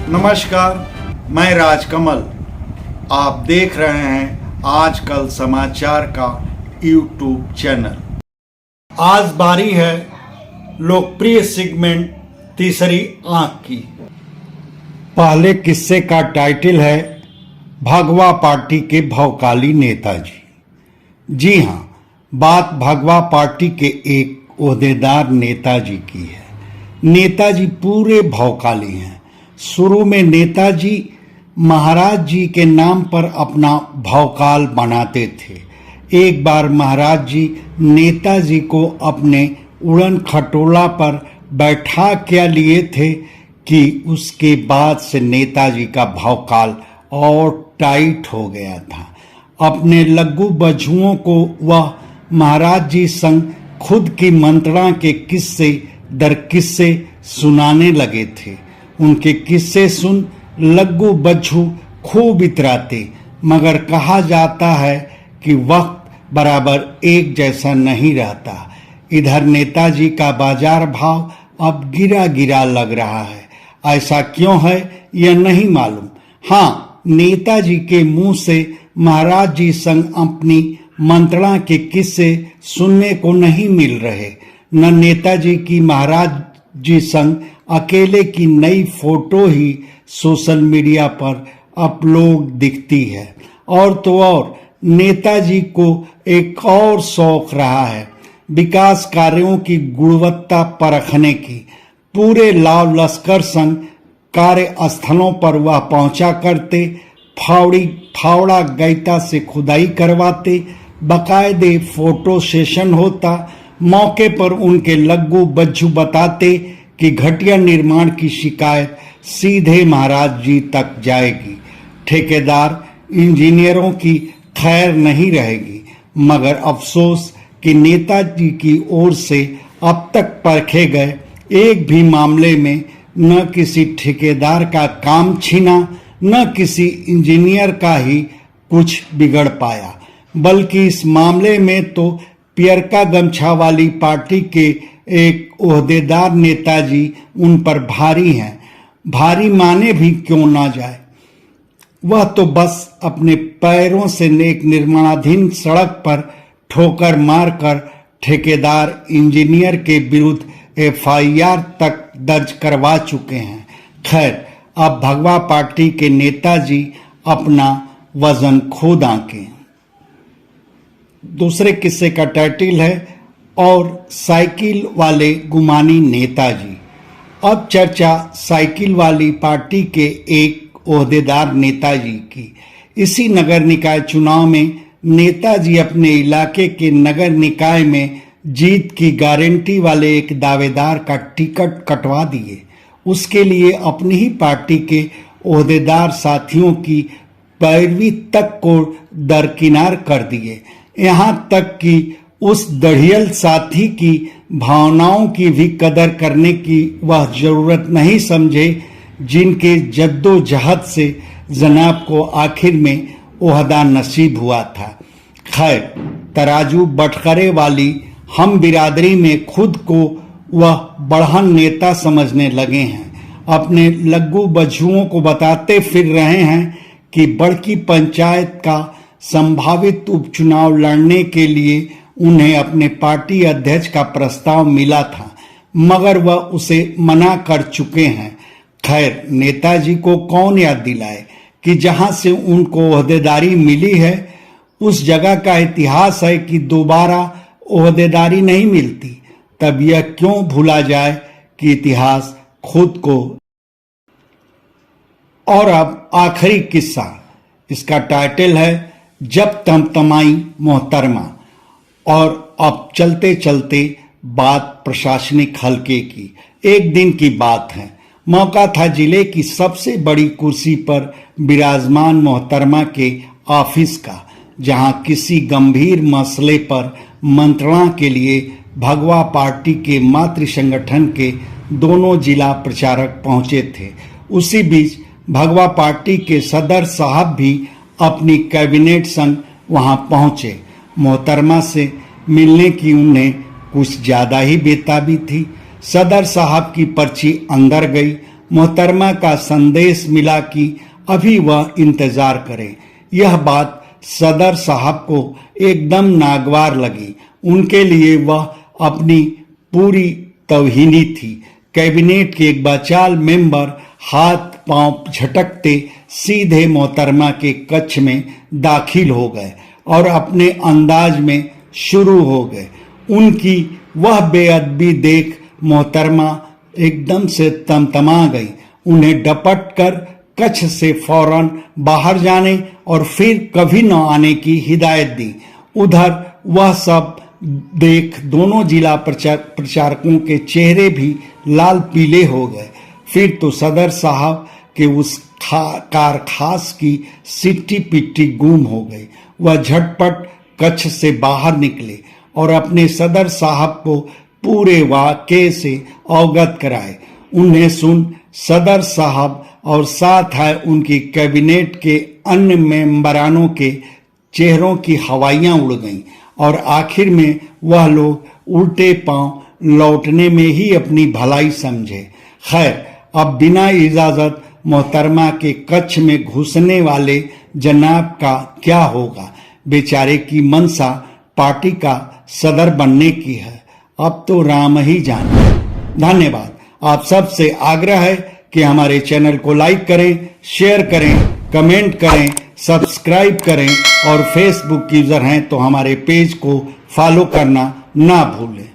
नमस्कार, मैं राजकमल। आप देख रहे हैं आजकल समाचार का यूट्यूब चैनल। आज बारी है लोकप्रिय सेगमेंट तीसरी आंख की। पहले किस्से का टाइटल है भगवा पार्टी के भवकाली नेताजी। जी हां, बात भगवा पार्टी के एक ओहदेदार नेताजी की है। नेताजी पूरे भवकाली हैं। शुरू में नेताजी महाराज जी के नाम पर अपना भवकाल बनाते थे। एक बार महाराज जी नेताजी को अपने उड़न खटोला पर बैठा क्या लिए थे कि उसके बाद से नेताजी का भवकाल और टाइट हो गया था। अपने लघु बझुओं को वह महाराज जी संग खुद की मंत्रणा के किस्से दर किस्से सुनाने लगे थे। उनके किस्से सुन लग्गू बच्चू खूब इतराते, मगर कहा जाता है कि वक्त बराबर एक जैसा नहीं रहता। इधर नेताजी का बाजार भाव अब गिरा गिरा लग रहा है। ऐसा क्यों है यह नहीं मालूम। हाँ, नेताजी के मुंह से महाराज जी संग अपनी मंत्रणा के किस्से सुनने को नहीं मिल रहे। न नेताजी की महाराज जी संग अकेले की नई फोटो ही सोशल मीडिया पर अपलोड दिखती है। और तो और नेताजी को एक और शौक रहा है विकास कार्यों की गुणवत्ता परखने की। पूरे लाव लश्कर संग कार्य स्थलों पर वह पहुंचा करते, फावड़ा गैता से खुदाई करवाते, बकायदे फोटो सेशन होता। मौके पर उनके लग्गू बज्जू बताते कि घटिया निर्माण की शिकायत सीधे महाराज जी तक जाएगी। ठेकेदार इंजीनियरों की खैर नहीं रहेगी। मगर अफसोस कि नेताजी की ओर से अब तक परखे गए एक भी मामले में न किसी ठेकेदार का काम छीना, न किसी इंजीनियर का ही कुछ बिगड़ पाया। बल्कि इस मामले में तो पियरका गमछा वाली पार्टी के एक ओहदेदार नेताजी उन पर भारी हैं। भारी माने भी क्यों ना जाए। वह तो बस अपने पैरों से एक निर्माणाधीन सड़क पर ठोकर मारकर ठेकेदार इंजीनियर के विरुद्ध एफआईआर तक दर्ज करवा चुके हैं। खैर, अब भगवा पार्टी के नेताजी अपना वजन खुद आंकें। दूसरे किस्से का टाइटल है और साइकिल वाले गुमानी नेताजी। अब चर्चा साइकिल वाली पार्टी के एक ओहदेदार नेताजी की। इसी नगर निकाय चुनाव में नेताजी अपने इलाके के नगर निकाय में जीत की गारंटी वाले एक दावेदार का टिकट कटवा दिए। उसके लिए अपनी ही पार्टी के ओहदेदार साथियों की पैरवी तक को दरकिनार कर दिए। यहाँ तक कि उस दढ़ियल साथी की भावनाओं की भी कदर करने की वह जरूरत नहीं समझे जिनके जद्दोजहद से जनाब को आखिर में ओहदा नसीब हुआ था। खैर, तराजू बटखरे वाली हम बिरादरी में खुद को वह बढ़हन नेता समझने लगे हैं। अपने लग्गू बझुओं को बताते फिर रहे हैं कि बड़की पंचायत का संभावित उपचुनाव लड़ने के लिए उन्हें अपने पार्टी अध्यक्ष का प्रस्ताव मिला था, मगर वह उसे मना कर चुके हैं। खैर, नेताजी को कौन याद दिलाए कि जहां से उनको ओहदेदारी मिली है उस जगह का इतिहास है कि दोबारा ओहदेदारी नहीं मिलती। तब यह क्यों भूला जाए कि इतिहास खुद को। और अब आखिरी किस्सा, इसका टाइटल है जब तमतमाई मोहतरमा। और अब चलते चलते बात प्रशासनिक हलके की। एक दिन की बात है। मौका था जिले की सबसे बड़ी कुर्सी पर विराजमान मोहतरमा के ऑफिस का, जहां किसी गंभीर मसले पर मंत्रणा के लिए भगवा पार्टी के मातृ संगठन के दोनों जिला प्रचारक पहुंचे थे। उसी बीच भगवा पार्टी के सदर साहब भी अपनी कैबिनेट संग वहां पहुंचे। मोहतरमा से मिलने की उन्हें कुछ ज्यादा ही बेताबी थी। सदर साहब की पर्ची अंदर गई। मोहतरमा का संदेश मिला कि अभी वह इंतजार करें। यह बात सदर साहब को एकदम नागवार लगी। उनके लिए वह अपनी पूरी तौहीनी थी। कैबिनेट के एक बाचाल मेंबर हाथ पांव झटकते सीधे मोहतरमा के कक्ष में दाखिल हो गए और अपने अंदाज में शुरू हो गए। उनकी वह बेअदबी देख मोहतरमा एकदम से तमतमा गई। उन्हें डपट कर कक्ष से फौरन बाहर जाने और फिर कभी न आने की हिदायत दी। उधर वह सब देख दोनों जिला प्रचारकों के चेहरे भी लाल पीले हो गए। फिर तो सदर साहब के उस कार खास की सिट्टी पिट्टी गुम हो गई। वह झटपट कक्ष से बाहर निकले और अपने सदर साहब को पूरे वाक़े से अवगत कराए। उन्हें सुन सदर साहब और साथ आए उनकी कैबिनेट के अन्य मेंबरानों के चेहरों की हवाइयां उड़ गईं और आखिर में वह लोग उल्टे पांव लौटने में ही अपनी भलाई समझे। खैर, अब बिना इजाजत मोहतरमा के कक्ष में घुसने वाले जनाब का क्या होगा। बेचारे की मनसा पार्टी का सदर बनने की है। अब तो राम ही जाने। धन्यवाद। आप सबसे आग्रह है कि हमारे चैनल को लाइक करें, शेयर करें, कमेंट करें, सब्सक्राइब करें और फेसबुक यूजर हैं तो हमारे पेज को फॉलो करना ना भूलें।